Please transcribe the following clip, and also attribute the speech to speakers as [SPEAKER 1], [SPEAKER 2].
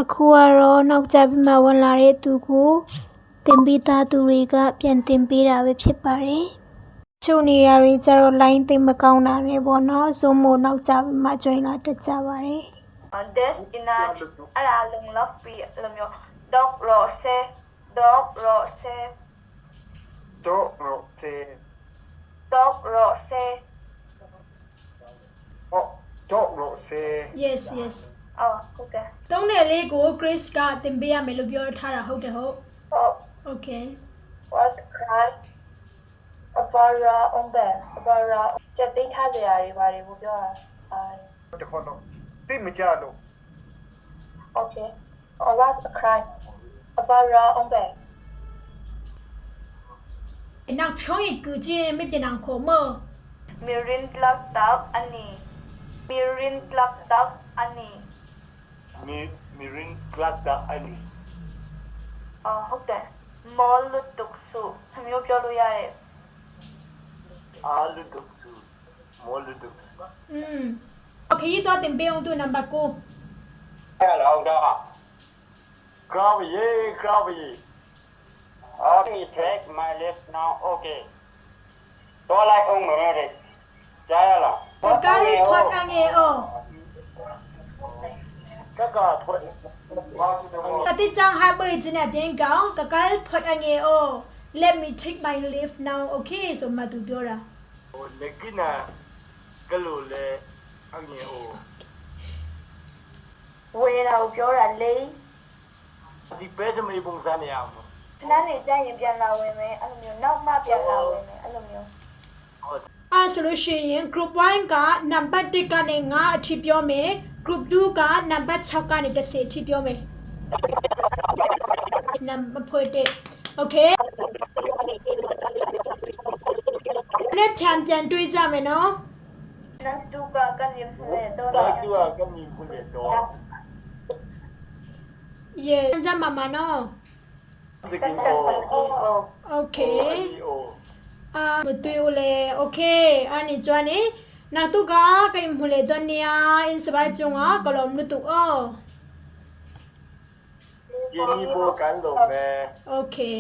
[SPEAKER 1] အခုကတော့နောက်ကျပြီးမှဝင်လာတဲ့သူကိုတင်ပေးသားသူတွေကပြန်တင်ပေးတာပဲဖြစ်ပါတယ်။ချို့နေရာတွေကျတော့ line သိမ့်မကောင်းတာနဲ့ပေါ့နော်။ Zoom ကိုနောက်ကျပြီးမှ join လာတတ်ကြပါတယ်။
[SPEAKER 2] Des inach ara lung love pi lamyo dog rose dog rose
[SPEAKER 3] Dog rose.
[SPEAKER 2] dog rose
[SPEAKER 3] Oh, dog rose.
[SPEAKER 4] Yes yes
[SPEAKER 2] okay
[SPEAKER 4] တုံးတယ်လေးကို Grace ကတင်ပေးရမယ်လို့ပြောထားတာဟုတ်တယ်ဟုတ်
[SPEAKER 2] oh
[SPEAKER 4] Okay
[SPEAKER 2] was cry avara ombe avara ချက်သိမ်းထားကြရာတွေဘာတွေကိုပြောတာ
[SPEAKER 3] တခေါတော့တိမကြလို့
[SPEAKER 2] okay was a cry avara ombe
[SPEAKER 4] နောက်ဖြောင်းရကူကြည့်ไม่เป็นนางโคม
[SPEAKER 2] mirin tlak tak ani mirin tlak tak ani
[SPEAKER 5] Mirin Glada Ali.
[SPEAKER 2] ဟုတ်တယ်မောလွတ်တုတ်စုမျိုးပြောလို့ရတယ်
[SPEAKER 5] Aluduksu. Moluduksu.
[SPEAKER 4] โอเคยี่ตัวเต็มเปี้ยงตัวนัมเบอร์กู
[SPEAKER 5] Hello, Dog. Gravity, gravity. Okay, take my left now. Okay. Do like on me. Jayala.
[SPEAKER 4] กะการพอดอังเอโอ
[SPEAKER 5] Kaka put.
[SPEAKER 4] กติจังฮาเบอร์จิเนี่ยเพียงเก่ากะการพอดอังเอโอ let me take my leave now okay สมมาตูပြောတာ
[SPEAKER 5] Legina. Galule. Angeo.
[SPEAKER 2] ဝေတာကိုပြောတာလေ
[SPEAKER 5] The best me bungzaniam.
[SPEAKER 2] ခဏနေကြရင်ပြန်လာဝင်မယ်အဲ့လိုမျိုးနောက်မှပြန်လာဝင်မယ်အဲ့လိုမျိုး
[SPEAKER 4] အဲဆိုလို့ရှိရင် group 1ကနံပါတ်1ကနေ9အထိပြောမယ် group 2ကနံပါတ်6ကနေ10အထိပြောမယ်နံပါတ်1 okay နဲ့ချန်ပြန်တွေးကြမယ်နော်
[SPEAKER 2] နောက်တူကကနေဖွဲ့တော့
[SPEAKER 5] Dua kami pulih do.
[SPEAKER 4] yes ကြမှာမနော် okay မတွေ့ဘူးလေ okay အနေကျွမ်းနေနောက်သူကကိမူလေတနီယာ in စပါကျုံကကလုံးနုတူအော်
[SPEAKER 5] Jadi bukan lo me.
[SPEAKER 4] okay